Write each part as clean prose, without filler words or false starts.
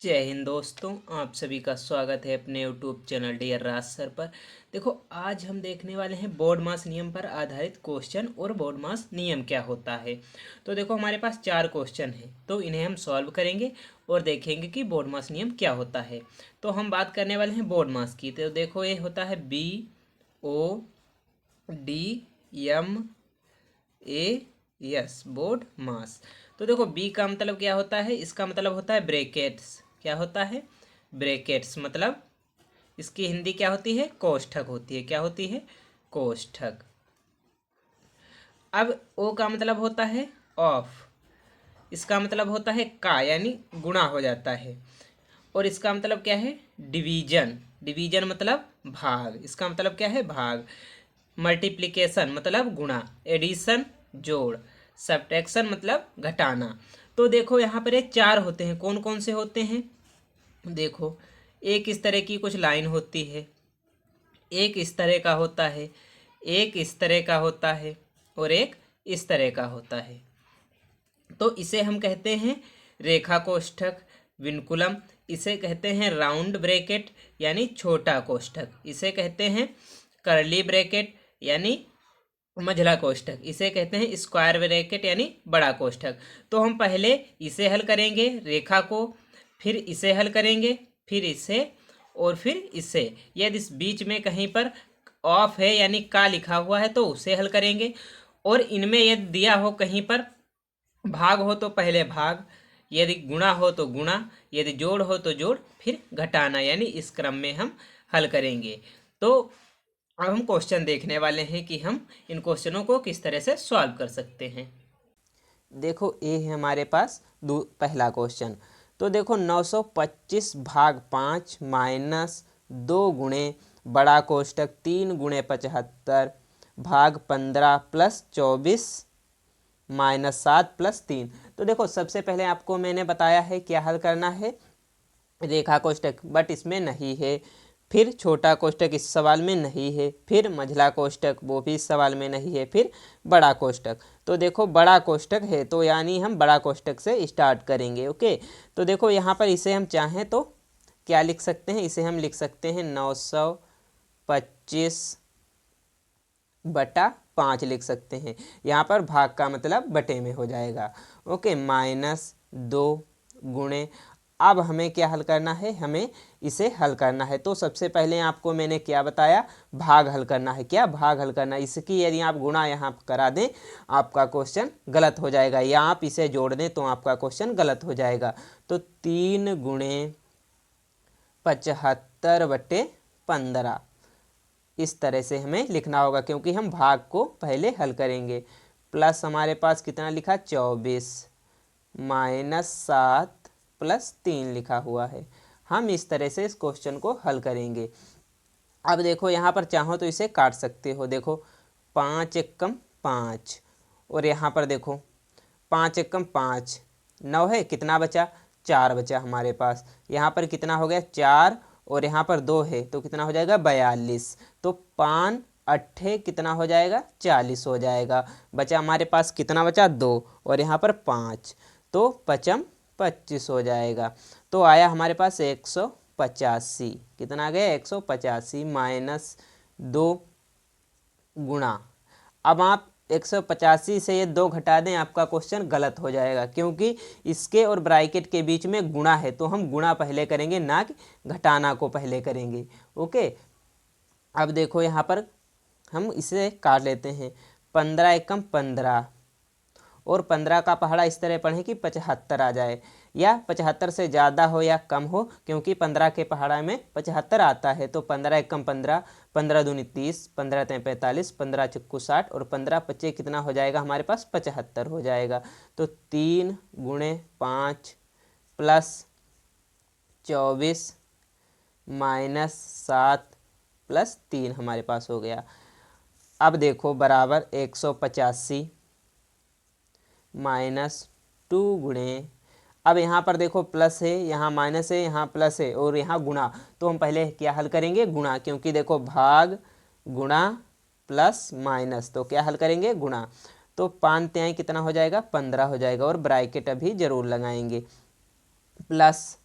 जय हिंद दोस्तों, आप सभी का स्वागत है अपने यूट्यूब चैनल डियर राज सर पर। देखो, आज हम देखने वाले हैं बोर्ड मास नियम पर आधारित क्वेश्चन और बोर्ड मास नियम क्या होता है। तो देखो, हमारे पास 4 क्वेश्चन हैं, तो इन्हें हम सॉल्व करेंगे और देखेंगे कि बोर्ड मास नियम क्या होता है। तो हम बात करने वाले हैं बोर्ड मास की। तो देखो, ये होता है BODMAS, बोर्ड मास। तो देखो, बी का मतलब क्या होता है, इसका मतलब होता है ब्रैकेट्स। क्या होता है? ब्रैकेट्स। मतलब इसकी हिंदी क्या होती है? कोष्ठक होती है। क्या होती है? कोष्ठक। अब ओ का मतलब होता है ऑफ। इसका मतलब होता है का, यानी गुणा हो जाता है। और इसका मतलब क्या है? डिवीजन। डिवीजन मतलब भाग। इसका मतलब क्या है? भाग। मल्टीप्लिकेशन मतलब गुणा। एडिशन जोड़। सब्ट्रैक्शन मतलब घटाना। तो देखो, यहाँ पर ये 4 होते हैं। कौन कौन से होते हैं? देखो, एक इस तरह की कुछ लाइन होती है, एक इस तरह का होता है, एक इस तरह का होता है और एक इस तरह का होता है। तो इसे हम कहते हैं रेखा कोष्ठक, विनकुलम। इसे कहते हैं राउंड ब्रैकेट यानी छोटा कोष्ठक। इसे कहते हैं कर्ली ब्रैकेट यानी मझला कोष्ठक। इसे कहते हैं स्क्वायर ब्रैकेट यानी बड़ा कोष्ठक। तो हम पहले इसे हल करेंगे, रेखा को, फिर इसे हल करेंगे, फिर इसे, और फिर इसे। यदि इस बीच में कहीं पर ऑफ है यानी का लिखा हुआ है तो उसे हल करेंगे। और इनमें यदि दिया हो कहीं पर भाग हो तो पहले भाग, यदि गुणा हो तो गुणा, यदि जोड़ हो तो जोड़, फिर घटाना, यानी इस क्रम में हम हल करेंगे। तो अब हम क्वेश्चन देखने वाले हैं कि हम इन क्वेश्चनों को किस तरह से सॉल्व कर सकते हैं। देखो, ये है हमारे पास पहला क्वेश्चन। तो देखो, 925 भाग 5 माइनस 2 गुणे बड़ा कोष्ठक 3 गुणे 75 भाग 15 प्लस 24 माइनस 7 प्लस 3। तो देखो, सबसे पहले आपको मैंने बताया है क्या हल करना है, रेखा कोष्ठक, बट इसमें नहीं है। फिर छोटा कोष्ठक इस सवाल में नहीं है। फिर मझला कोष्ठक, वो भी इस सवाल में नहीं है। फिर बड़ा कोष्ठक। तो देखो, बड़ा कोष्ठक है तो यानी हम बड़ा कोष्ठक से स्टार्ट करेंगे। ओके, तो देखो यहाँ पर इसे हम चाहें तो क्या लिख सकते हैं, इसे हम लिख सकते हैं 925 बटा 5 लिख सकते हैं। यहाँ पर भाग का मतलब बटे में हो जाएगा। ओके, माइनस 2 गुणे, अब हमें क्या हल करना है, हमें इसे हल करना है। तो सबसे पहले आपको मैंने क्या बताया, भाग हल करना है। क्या भाग हल करना है? इसकी यदि आप गुणा यहाँ करा दें आपका क्वेश्चन गलत हो जाएगा, या आप इसे जोड़ दें तो आपका क्वेश्चन गलत हो जाएगा। तो 3 गुणे 75 बटे 15 इस तरह से हमें लिखना होगा, क्योंकि हम भाग को पहले हल करेंगे। प्लस हमारे पास कितना लिखा, 24 माइनस 7 प्लस 3 लिखा हुआ है। हम इस तरह से इस क्वेश्चन को हल करेंगे। अब देखो, यहाँ पर चाहो तो इसे काट सकते हो। देखो, 5 एकम 5, और यहाँ पर देखो 5 एकम 5, 9 है, कितना बचा, 4 बचा हमारे पास। यहाँ पर कितना हो गया, 4, और यहाँ पर 2 है तो कितना हो जाएगा, 42। तो 5 अट्ठे कितना हो जाएगा, 40 हो जाएगा। बचा हमारे पास कितना बचा, 2, और यहाँ पर 5, तो 5 25 हो जाएगा। तो आया हमारे पास 185। कितना आ गया, 185 माइनस 2 गुणा। अब आप 185 से ये 2 घटा दें, आपका क्वेश्चन गलत हो जाएगा, क्योंकि इसके और ब्रैकेट के बीच में गुणा है, तो हम गुणा पहले करेंगे, ना कि घटाना को पहले करेंगे। ओके, अब देखो यहाँ पर हम इसे काट लेते हैं। 15 एकम 15, और 15 का पहाड़ा इस तरह पढ़ें कि 75 आ जाए, या 75 से ज़्यादा हो या कम हो, क्योंकि 15 के पहाड़ा में 75 आता है। तो 15 एकम 15, 15 दूनी 30, 15 तें 45, 15 चक्कू 60, और 15 पच्चे कितना हो जाएगा हमारे पास, 75 हो जाएगा। तो 3 गुणे 5 प्लस 24 माइनस 7 प्लस 3 हमारे पास हो गया। अब देखो, बराबर 185 माइनस 2 गुणे, अब यहाँ पर देखो प्लस है, यहाँ माइनस है, यहाँ प्लस है, और यहाँ गुणा। तो हम पहले क्या हल करेंगे, गुणा, क्योंकि देखो भाग गुणा प्लस माइनस, तो क्या हल करेंगे, गुणा। तो 5 तिहाई कितना हो जाएगा, 15 हो जाएगा, और ब्रैकेट अभी जरूर लगाएंगे। प्लस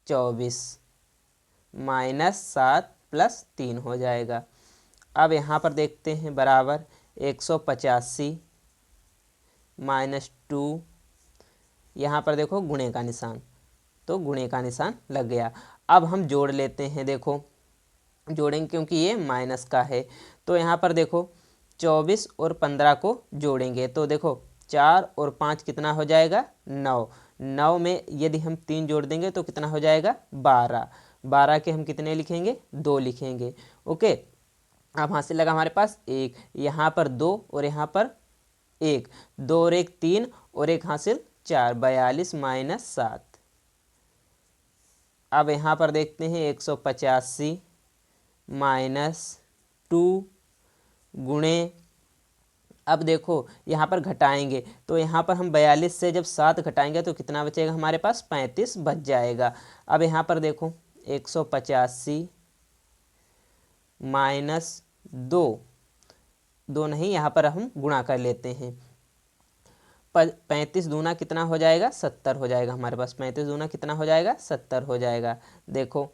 24 माइनस 7 प्लस 3 हो जाएगा। अब यहाँ पर देखते हैं बराबर 185 माइनस 2, यहाँ पर देखो गुणे का निशान, तो गुणे का निशान लग गया। अब हम जोड़ लेते हैं, देखो जोड़ेंगे क्योंकि ये माइनस का है। तो यहाँ पर देखो 24 और 15 को जोड़ेंगे तो देखो 4 और 5 कितना हो जाएगा 9। 9 में यदि हम 3 जोड़ देंगे तो कितना हो जाएगा 12। 12 के हम कितने लिखेंगे 2 लिखेंगे। ओके, अब हासिल लगा हमारे पास 1, यहाँ पर 2 और यहाँ पर 1, 2 और 1 3 और 1 हासिल 4, 42 माइनस 7। अब यहाँ पर देखते हैं 185 माइनस 2 गुणे, अब देखो यहाँ पर घटाएंगे तो यहाँ पर हम 42 से जब 7 घटाएंगे तो कितना बचेगा हमारे पास 35 बच जाएगा। अब यहाँ पर देखो 185 माइनस 2, 2 नहीं, यहाँ पर हम गुणा कर लेते हैं। 35 दूना कितना हो जाएगा 70 हो जाएगा हमारे पास। 35 दूना कितना हो जाएगा 70 हो जाएगा। देखो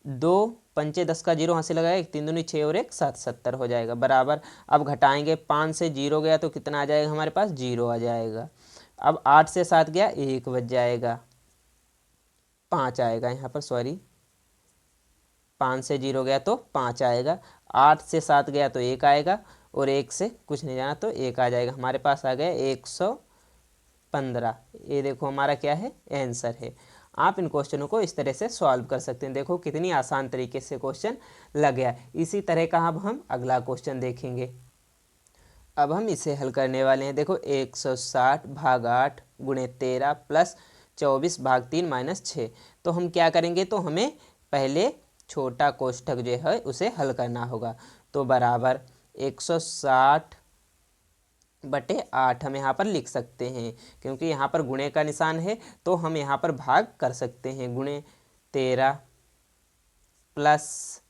2 पंचे 10 का 0 हासिल लगाया, 1 3 दूनी 6 और 1 7, 70 हो जाएगा बराबर। अब घटाएंगे, 5 से 0 गया तो कितना आ जाएगा हमारे पास 0 आ जाएगा। अब 8 से 7 गया 1 बच जाएगा, 5 आएगा यहाँ पर, सॉरी 5 से 0 गया तो 5 आएगा। 8 से 7 गया तो 1 आएगा और 1 से कुछ नहीं जाना तो 1 आ जाएगा। हमारे पास आ गया 115। ये देखो हमारा क्या है आंसर है। आप इन क्वेश्चनों को इस तरह से सॉल्व कर सकते हैं। देखो कितनी आसान तरीके से क्वेश्चन लग गया। इसी तरह का अब हम अगला क्वेश्चन देखेंगे। अब हम इसे हल करने वाले हैं। देखो 160 भाग 8 गुणे 13 प्लस 24 भाग 3 माइनस 6। तो हम क्या करेंगे, तो हमें पहले छोटा कोष्ठक जो है उसे हल करना होगा। तो बराबर 160 बटे 8 हम यहाँ पर लिख सकते हैं, क्योंकि यहाँ पर गुणे का निशान है तो हम यहाँ पर भाग कर सकते हैं। गुणे 13 प्लस,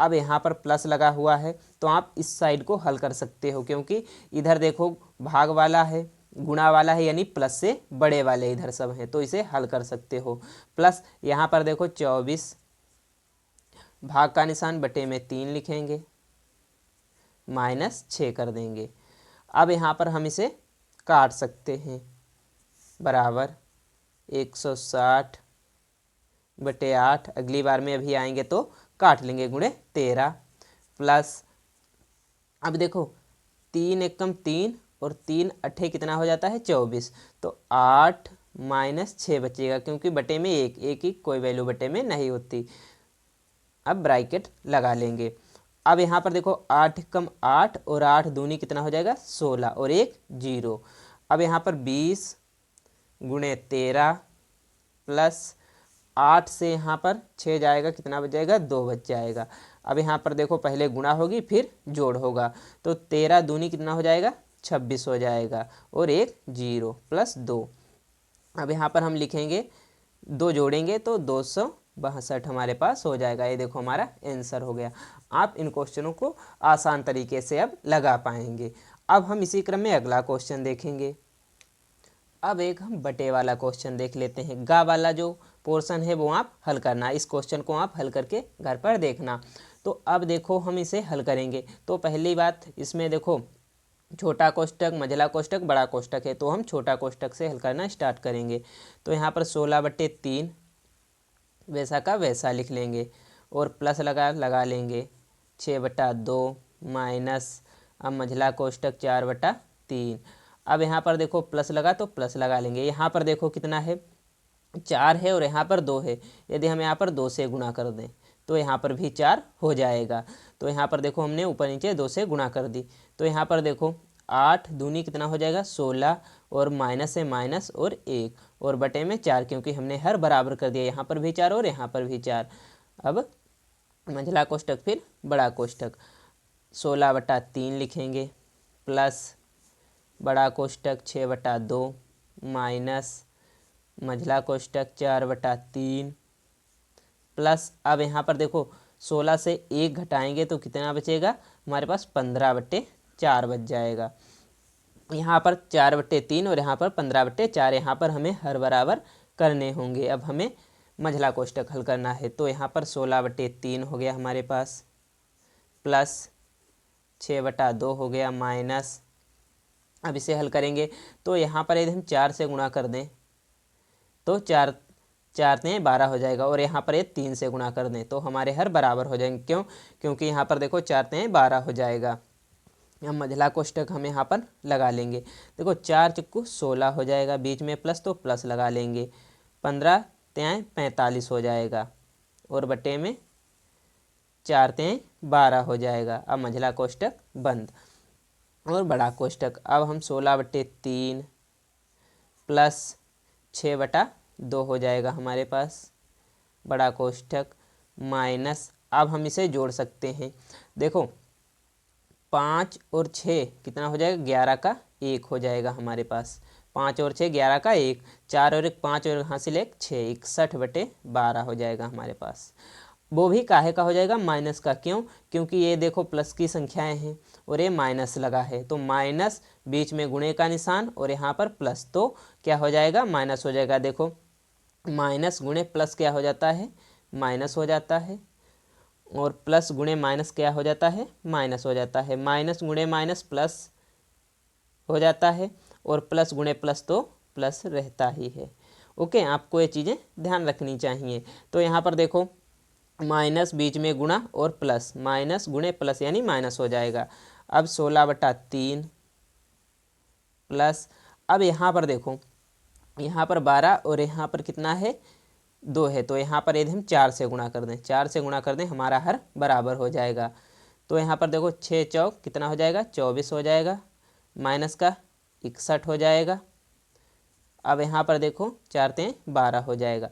अब यहाँ पर प्लस लगा हुआ है तो आप इस साइड को हल कर सकते हो, क्योंकि इधर देखो भाग वाला है, गुणा वाला है, यानी प्लस से बड़े वाले इधर सब हैं, तो इसे हल कर सकते हो। प्लस यहाँ पर देखो 24 भाग का निशान बटे में 3 लिखेंगे, माइनस 6 कर देंगे। अब यहाँ पर हम इसे काट सकते हैं, बराबर 160 बटे 8, अगली बार में अभी आएंगे तो काट लेंगे, गुणे 13 प्लस, अब देखो 3 एकम 3 और 3 अट्ठे कितना हो जाता है 24, तो 8 माइनस 6 बचेगा, क्योंकि बटे में 1 की कोई वैल्यू बटे में नहीं होती। अब ब्रैकेट लगा लेंगे। अब यहाँ पर देखो 8 कम 8 और 8 दूनी कितना हो जाएगा 16 और 1 0। अब यहाँ पर 20 गुणे 13 प्लस 8 से यहाँ पर 6 जाएगा, कितना बच जाएगा 2 बच जाएगा। अब यहाँ पर देखो पहले गुणा होगी फिर जोड़ होगा, तो 13 दूनी कितना हो जाएगा 26 हो जाएगा और 1 0 प्लस 2। अब यहाँ पर हम लिखेंगे 2 जोड़ेंगे तो 262 हमारे पास हो जाएगा। ये देखो हमारा आंसर हो गया। आप इन क्वेश्चनों को आसान तरीके से अब लगा पाएंगे। अब हम इसी क्रम में अगला क्वेश्चन देखेंगे। अब एक हम बटे वाला क्वेश्चन देख लेते हैं। गा वाला जो पोर्शन है वो आप हल करना, इस क्वेश्चन को आप हल करके घर पर देखना। तो अब देखो हम इसे हल करेंगे। तो पहली बात इसमें देखो छोटा कोष्ठक, मझला कोष्ठक, बड़ा कोष्ठक है, तो हम छोटा कोष्ठक से हल करना स्टार्ट करेंगे। तो यहाँ पर 16/3 वैसा का वैसा लिख लेंगे और प्लस लगा लेंगे 6/2 माइनस, अब मझला कोष्ठक 4/3। अब यहाँ पर देखो प्लस लगा तो प्लस लगा लेंगे। यहाँ पर देखो कितना है 4 है और यहाँ पर 2 है, यदि हम यहाँ पर 2 से गुणा कर दें तो यहाँ पर भी 4 हो जाएगा। तो यहाँ पर देखो हमने ऊपर नीचे 2 से गुणा कर दी, तो यहाँ पर देखो 8 दूनी कितना हो जाएगा 16 और माइनस है माइनस और 1 और बटे में 4, क्योंकि हमने हर बराबर कर दिया, यहाँ पर भी 4 और यहाँ पर भी 4। अब मंझला कोष्ठक फिर बड़ा कोष्ठक 16/3 लिखेंगे प्लस बड़ा कोष्ठक 6/2 माइनस मझला कोष्ठक 4/3 प्लस, अब यहाँ पर देखो 16 से 1 घटाएंगे तो कितना बचेगा हमारे पास 15/4 बच जाएगा। यहाँ पर 4/3 और यहाँ पर 15/4, यहाँ पर हमें हर बराबर करने होंगे। अब हमें मझला कोष्टक हल करना है। तो यहाँ पर 16/3 हो गया हमारे पास, प्लस 6/2 हो गया, माइनस, अब इसे हल करेंगे तो यहाँ पर यदि हम 4 से गुणा कर दें तो 4 4 में 12 हो जाएगा, और यहाँ पर ये 3 से गुणा कर दें तो हमारे हर बराबर हो जाएंगे। क्यों? क्योंकि यहाँ पर देखो 4 में 12 हो जाएगा। हम मझला कोष्टक हम यहाँ पर लगा लेंगे। देखो 4 चक्कू 16 हो जाएगा, बीच में प्लस तो प्लस लगा लेंगे, 15 त्याएँ 45 हो जाएगा, और बटे में 4 त्याएँ 12 हो जाएगा। अब मझला कोष्टक बंद। और बड़ा कोष्टक, अब हम 16/3 प्लस 6/2 हो जाएगा हमारे पास बड़ा कोष्टक, माइनस, अब हम इसे जोड़ सकते हैं। देखो 5 और 6 कितना हो जाएगा, 11 का 1 हो जाएगा हमारे पास, 5 और 6 11 का 1, 4 और 1 5 और हासिल 1 6, 61/12 हो जाएगा हमारे पास। वो भी काहे का हो जाएगा, माइनस का। क्यों? क्योंकि ये देखो प्लस की संख्याएं हैं और ये माइनस लगा है, तो माइनस, बीच में गुणे का निशान और यहाँ पर प्लस, तो क्या हो जाएगा, माइनस हो जाएगा। देखो माइनस गुणे प्लस क्या हो जाता है, माइनस हो जाता है, और प्लस गुणे माइनस क्या हो जाता है, माइनस हो जाता है। माइनस गुणे माइनस प्लस हो जाता है, और प्लस गुणे प्लस तो प्लस रहता ही है। ओके, आपको ये चीज़ें ध्यान रखनी चाहिए। तो यहाँ पर देखो माइनस, बीच में गुणा और प्लस, माइनस गुणे प्लस यानी माइनस हो जाएगा। अब 16/3 प्लस, अब यहाँ पर देखो, यहाँ पर 12 और यहाँ पर कितना है, 2 है, तो यहाँ पर यदि हम 4 से गुणा कर दें, 4 से गुणा कर दें, हमारा हर बराबर हो जाएगा। तो यहाँ पर देखो 6 चौक कितना हो जाएगा, 24 हो जाएगा, माइनस का 61 हो जाएगा। अब यहाँ पर देखो 4 तें 12 हो जाएगा।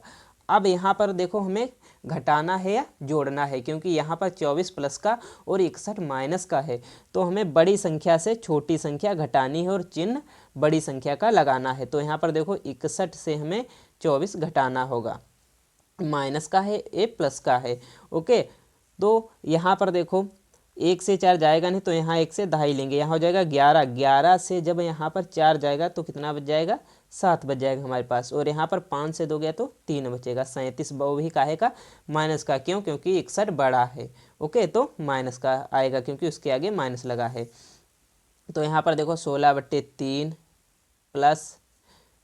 अब यहाँ पर देखो हमें घटाना है या जोड़ना है, क्योंकि यहाँ पर 24 प्लस का और 61 माइनस का है, तो हमें बड़ी संख्या से छोटी संख्या घटानी है और चिन्ह बड़ी संख्या का लगाना है। तो यहाँ पर देखो 61 से हमें 24 घटाना होगा, माइनस का है, ए प्लस का है। ओके, तो यहाँ पर देखो 1 से 4 जाएगा नहीं, तो यहाँ 1 से दहाई लेंगे, यहाँ हो जाएगा 11, 11 से जब यहाँ पर 4 जाएगा तो कितना बच जाएगा, 7 बच जाएगा हमारे पास, और यहाँ पर 5 से 2 गया तो 3 बचेगा। 37 वो भी काहे का, माइनस का। क्यों? क्योंकि 61 बड़ा है। ओके, तो माइनस का आएगा क्योंकि उसके आगे माइनस लगा है। तो यहाँ पर देखो 16/3 प्लस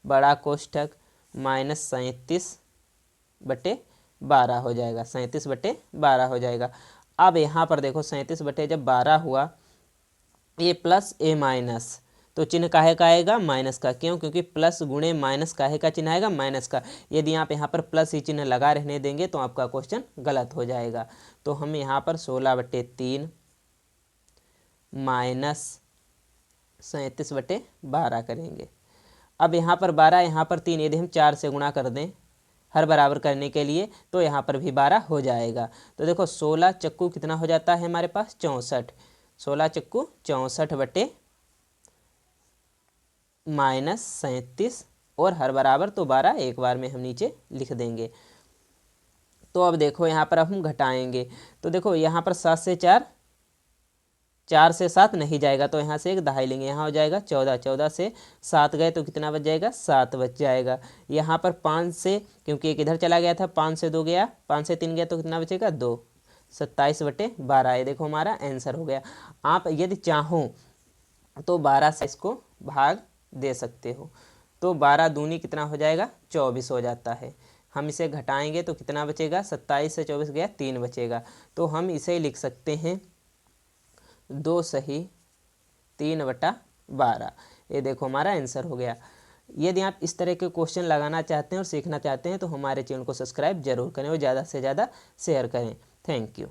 बड़ा कोष्टक माइनस 37/12 हो जाएगा, 37/12 हो जाएगा। अब यहाँ पर देखो 37/12 हुआ, ए प्लस ए माइनस, तो चिन्ह काहे का आएगा, माइनस का। क्यों? क्योंकि प्लस गुणे माइनस काहे का चिन्ह आएगा, माइनस का। यदि आप यहाँ पर प्लस ही चिन्ह लगा रहने देंगे तो आपका क्वेश्चन गलत हो जाएगा। तो हम यहाँ पर 16/3 माइनस 37/12 करेंगे। अब यहाँ पर 12, यहाँ पर 3, यदि हम 4 से गुणा कर दें हर बराबर करने के लिए तो यहाँ पर भी 12 हो जाएगा। तो देखो 16 चक्कू कितना हो जाता है हमारे पास, 64, 16 चक्कू 64 माइनस 37, और हर बराबर तो 12 एक बार में हम नीचे लिख देंगे। तो अब देखो यहाँ पर अब हम घटाएंगे, तो देखो यहाँ पर 7 से 4, 4 से 7 नहीं जाएगा, तो यहाँ से एक दहाई लेंगे, यहाँ हो जाएगा 14, 14 से 7 गए तो कितना बच जाएगा, 7 बच जाएगा। यहाँ पर 5 से, क्योंकि एक इधर चला गया था, 5 से 2 गया, 5 से 3 गया तो कितना बचेगा, 2, 27/12। ये देखो हमारा आंसर हो गया। आप यदि चाहो तो 12 से इसको भाग दे सकते हो, तो 12 दूनी कितना हो जाएगा, 24 हो जाता है। हम इसे घटाएंगे तो कितना बचेगा, 27 से 24 गया, 3 बचेगा। तो हम इसे लिख सकते हैं 2 सही 3/12। ये देखो हमारा आंसर हो गया। यदि आप इस तरह के क्वेश्चन लगाना चाहते हैं और सीखना चाहते हैं तो हमारे चैनल को सब्सक्राइब जरूर करें और ज़्यादा से ज़्यादा शेयर करें। Thank you.